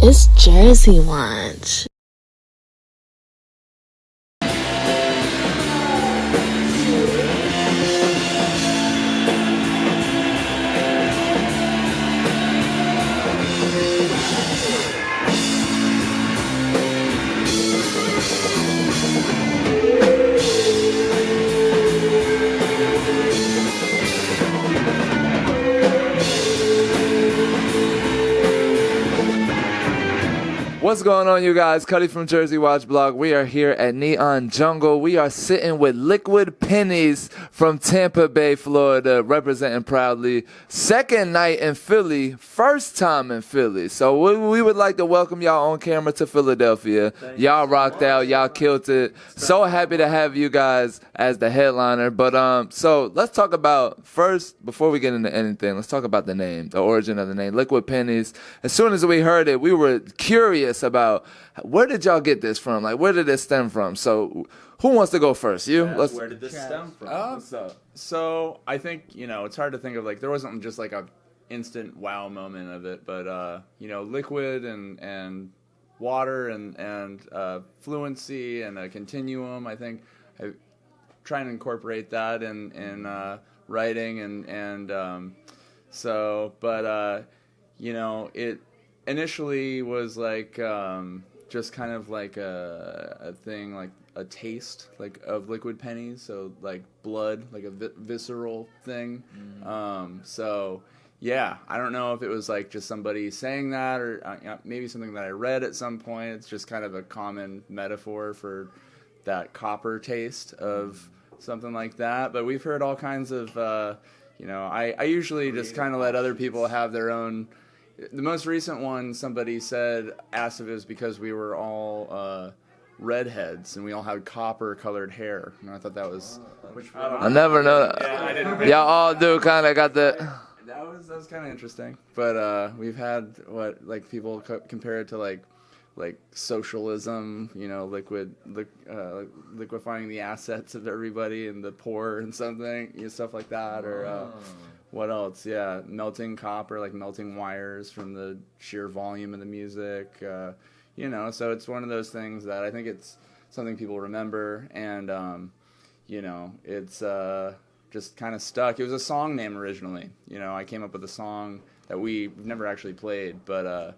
It's Jersey Watch. What's going on, you guys? Cuddy from Jersey Watch Blog. We are here at Neon Jungle. We are sitting with Liquid Pennies from Tampa Bay, Florida, representing proudly. Second night in Philly, first time in Philly. So we would like to welcome y'all on camera to Philadelphia. Y'all rocked out. Y'all killed it. So happy to have you guys as the headliner. But so let's talk about, first, before we get into anything, let's talk about the name, the origin of the name, Liquid Pennies. As soon as we heard it, we were curious about where did y'all get this from? Like, where did this stem from? So who wants to go first? You? Yeah, where did this stem from? So I think, it's hard to think of, like, there wasn't just like a instant wow moment of it, but liquid and water and fluency and a continuum. I think I try and incorporate that in writing it initially was like just kind of like a thing, like a taste like of liquid pennies, so like blood, like a visceral thing. So yeah, I don't know if it was like just somebody saying that or maybe something that I read at some point. It's just kind of a common metaphor for that copper taste of something like that. But we've heard all kinds of I usually just kind of let other people have their own. The most recent one, somebody asked if it was because we were all redheads and we all had copper-colored hair. And I thought that was... I never know that. Yeah, I didn't. Y'all all do kind of got the... That was kind of interesting. But we've had people compare it to like socialism, liquefying the assets of everybody and the poor and something, stuff like that, or what else? Yeah, melting copper, like melting wires from the sheer volume of the music, so it's one of those things that I think it's something people remember, and it's just kind of stuck. It was a song name originally. I came up with a song that we've never actually played, but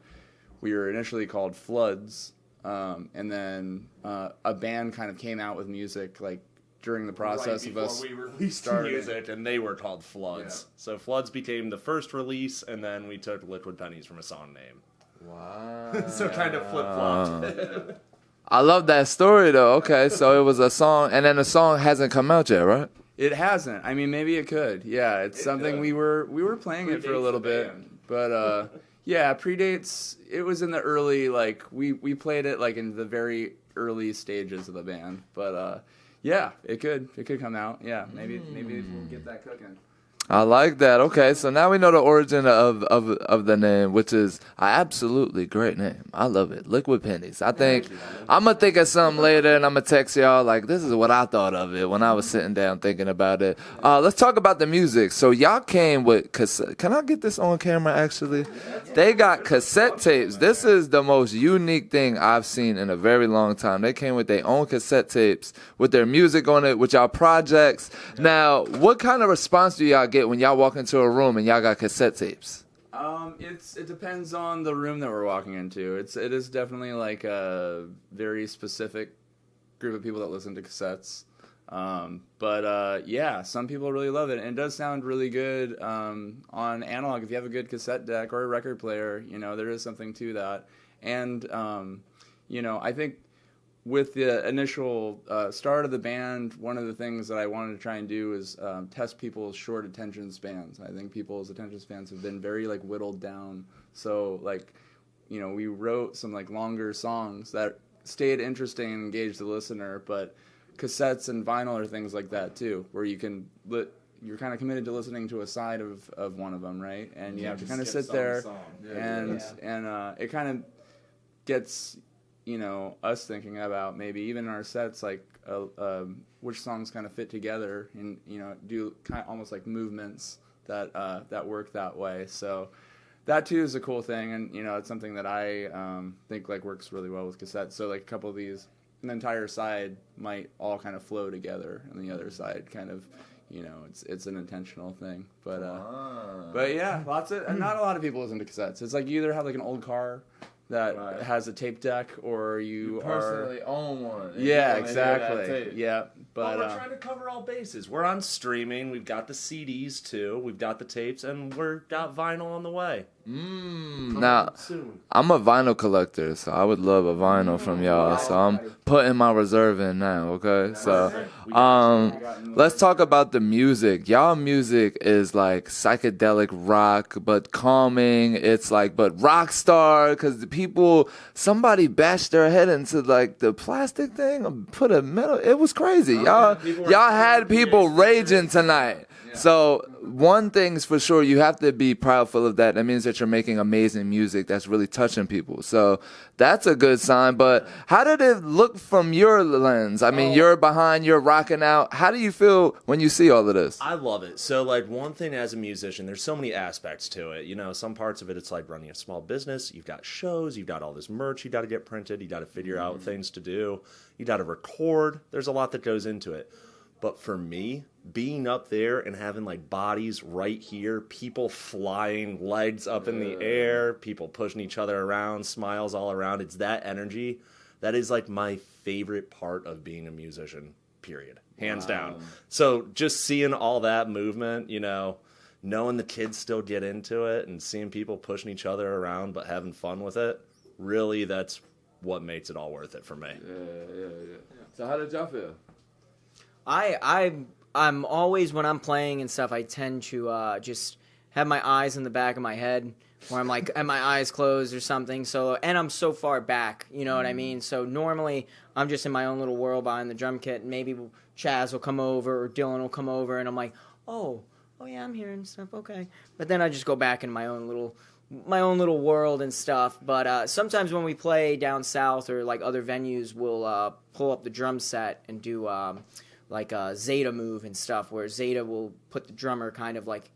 we were initially called Floods, and then a band kind of came out with music like during the process of us we released starting. music, and they were called Floods. Yeah. So Floods became the first release, and then we took Liquid Pennies from a song name. Wow. So kind of flip-flopped. I love that story, though. Okay, so it was a song, and then the song hasn't come out yet, right? It hasn't. I mean, maybe it could. Yeah, it's something we were playing it for a little bit, but yeah, predates. It was in the early, like we played it like in the very early stages of the band, but yeah, it could come out. Yeah, maybe we'll get that cooking. I like that. Okay, so now we know the origin of the name, which is an absolutely great name. I love it. Liquid Pennies. I think I'm going to think of something later, and I'm going to text y'all, like, this is what I thought of it when I was sitting down thinking about it. Let's talk about the music. So y'all came with cassette. Can I get this on camera, actually? They got cassette tapes. This is the most unique thing I've seen in a very long time. They came with their own cassette tapes with their music on it, with y'all projects. Now, what kind of response do y'all get when y'all walk into a room and y'all got cassette tapes? It depends on the room that we're walking into. It is definitely like a very specific group of people that listen to cassettes. But yeah, some people really love it, and it does sound really good on analog. If you have a good cassette deck or a record player, there is something to that. And I think with the initial start of the band, one of the things that I wanted to try and do is test people's short attention spans. I think people's attention spans have been very whittled down. So we wrote some longer songs that stayed interesting and engaged the listener, but cassettes and vinyl are things like that too, where you're kind of committed to listening to a side of one of them, right? And you have to kind of sit there, and it kind of gets us thinking about maybe even in our sets, which songs kind of fit together and, do kind of almost like movements that work that way. So that too is a cool thing, and it's something that I think like works really well with cassettes. So like a couple of these, an entire side might all kind of flow together, and the other side kind of, it's an intentional thing. But yeah, not a lot of people listen to cassettes. It's like you either have like an old car that has a tape deck, or you personally own one. Yeah, exactly. Yeah, but we're trying to cover all bases. We're on streaming. We've got the CDs too. We've got the tapes, and we've got vinyl on the way. Now, I'm a vinyl collector, so I would love a vinyl from y'all. So I'm putting my reserve in now, okay? So, let's talk about the music. Y'all music is like psychedelic rock, but calming. It's like, but rock star, because somebody bashed their head into like the plastic thing and put a metal. It was crazy. Y'all had people raging tonight. So one thing's for sure, you have to be proudful of that. That means that you're making amazing music that's really touching people. So that's a good sign. But how did it look from your lens? I mean, you're behind, you're rocking out. How do you feel when you see all of this? I love it. So like one thing as a musician, there's so many aspects to it. Some parts of it, it's like running a small business. You've got shows, you've got all this merch you got to get printed, you got to figure out things to do, you got to record. There's a lot that goes into it. But for me, being up there and having like bodies right here, people flying, legs up in the air, people pushing each other around, smiles all around, it's that energy. That is like my favorite part of being a musician, period. Hands down. So just seeing all that movement, knowing the kids still get into it and seeing people pushing each other around but having fun with it, really that's what makes it all worth it for me. Yeah. So how did y'all feel? I'm always, when I'm playing and stuff, I tend to just have my eyes in the back of my head, where I'm like, and my eyes closed or something. So, and I'm so far back, you know what I mean? So normally I'm just in my own little world behind the drum kit, and maybe Chaz will come over or Dylan will come over, and I'm like, oh yeah, I'm here and stuff, okay. But then I just go back in my own little world and stuff. But sometimes when we play down south or like other venues, we'll pull up the drum set and do like a Zeta move and stuff, where Zeta will put the drummer kind of like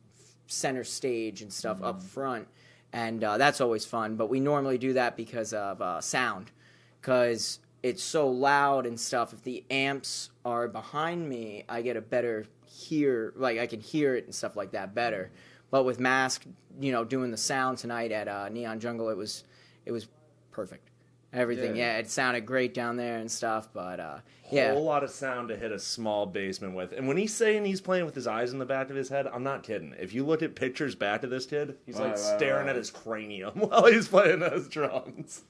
center stage and stuff up front, and that's always fun. But we normally do that because of sound, because it's so loud and stuff. If the amps are behind me, I get a better I can hear it and stuff like that better. But with Mask, doing the sound tonight at Neon Jungle, it was perfect. Everything, it sounded great down there and stuff, but yeah. Whole lot of sound to hit a small basement with. And when he's saying he's playing with his eyes in the back of his head, I'm not kidding. If you look at pictures back of this kid, he's staring at his cranium while he's playing those drums.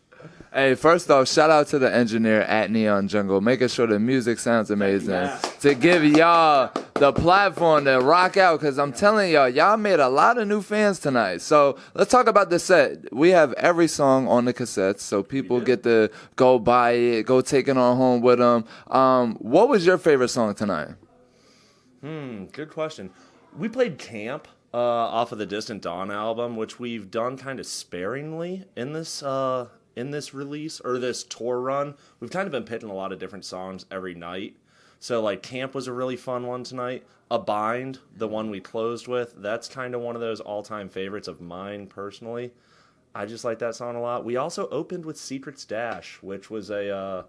Hey, first off, shout out to the engineer at Neon Jungle, making sure the music sounds amazing. To give y'all the platform to rock out, because I'm telling y'all made a lot of new fans tonight. So let's talk about the set. We have every song on the cassettes, so people get to go buy it, go take it on home with them. What was your favorite song tonight? Good question. We played Camp off of the Distant Dawn album, which we've done kind of sparingly in this release, or this tour run. We've kind of been pitching a lot of different songs every night. So like Camp was a really fun one tonight. A Bind, the one we closed with, that's kind of one of those all-time favorites of mine personally. I just like that song a lot. We also opened with Secrets Dash, which was a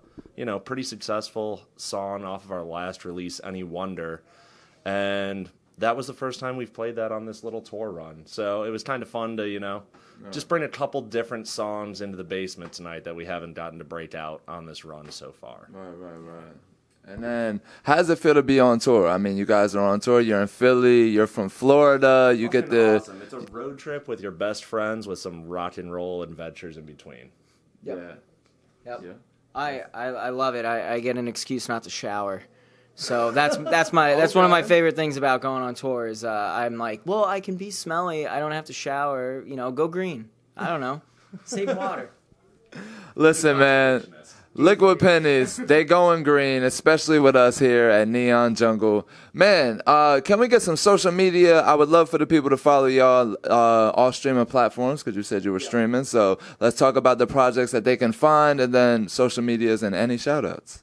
pretty successful song off of our last release, Any Wonder. And that was the first time we've played that on this little tour run. So it was kind of fun to, just bring a couple different songs into the basement tonight that we haven't gotten to break out on this run so far. Right. And then, how does it feel to be on tour? I mean, you guys are on tour. You're in Philly. You're from Florida. You get the awesome. It's a road trip with your best friends with some rock and roll adventures in between. Yep. I love it. I get an excuse not to shower. So that's one of my favorite things about going on tour is I'm like, well, I can be smelly. I don't have to shower. Go green. I don't know. Save water. Listen, man. Liquid Pennies, they going green, especially with us here at Neon Jungle. Man, can we get some social media? I would love for the people to follow y'all all streaming platforms, because you said you were streaming. So let's talk about the projects that they can find, and then social medias and any shout-outs.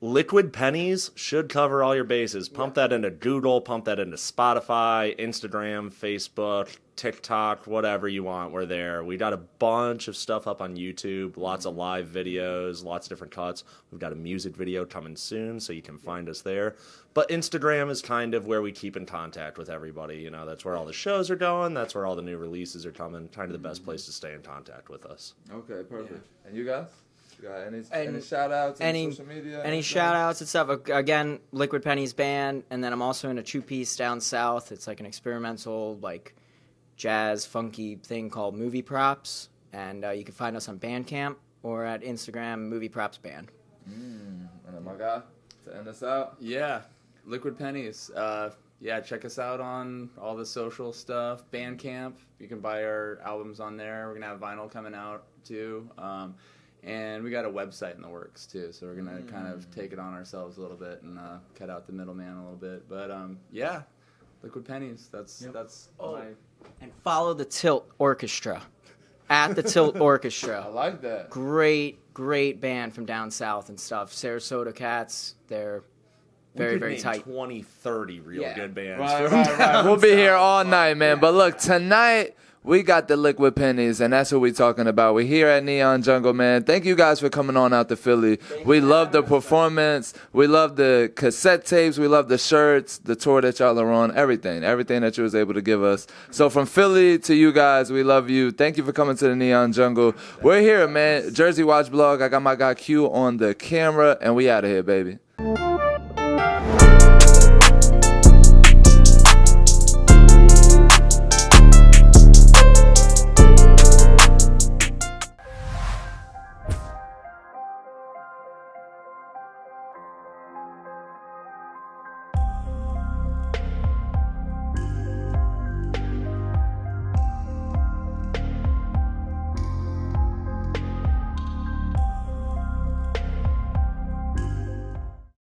Liquid Pennies should cover all your bases. Pump that into Google, pump that into Spotify, Instagram, Facebook, TikTok, whatever you want. We're there. We got a bunch of stuff up on YouTube, lots of live videos, lots of different cuts. We've got a music video coming soon, so you can find us there. But Instagram is kind of where we keep in contact with everybody. You know, that's where all the shows are going. That's where all the new releases are coming. Kind of the best place to stay in contact with us. Okay, perfect. And you guys? You got any shout outs, any social media? Any shout outs and stuff? Again, Liquid Pennies Band, and then I'm also in a 2-piece down south. It's like an experimental, like, jazz, funky thing called Movie Props. And you can find us on Bandcamp or at Instagram, Movie Props Band. And then my guy, to end us out. Yeah, Liquid Pennies. Yeah, check us out on all the social stuff. Bandcamp, you can buy our albums on there. We're going to have vinyl coming out, too. And we got a website in the works, too. So we're going to kind of take it on ourselves a little bit and cut out the middleman a little bit. But, yeah, Liquid Pennies. That's my... And follow the Tilt Orchestra. At the Tilt Orchestra. I like that. Great band from down south and stuff. Sarasota Cats. They're very, very tight. 20, 30 real good bands. Right. We'll be here all night, man. But look, tonight we got the Liquid Pennies, and that's what we're talking about. We're here at Neon Jungle, man. Thank you guys for coming on out to Philly. We love the performance. We love the cassette tapes. We love the shirts, the tour that y'all are on, everything that you was able to give us. So from Philly to you guys, we love you. Thank you for coming to the Neon Jungle. We're here, man. Jersey Watch Blog. I got my guy Q on the camera, and we out of here, baby.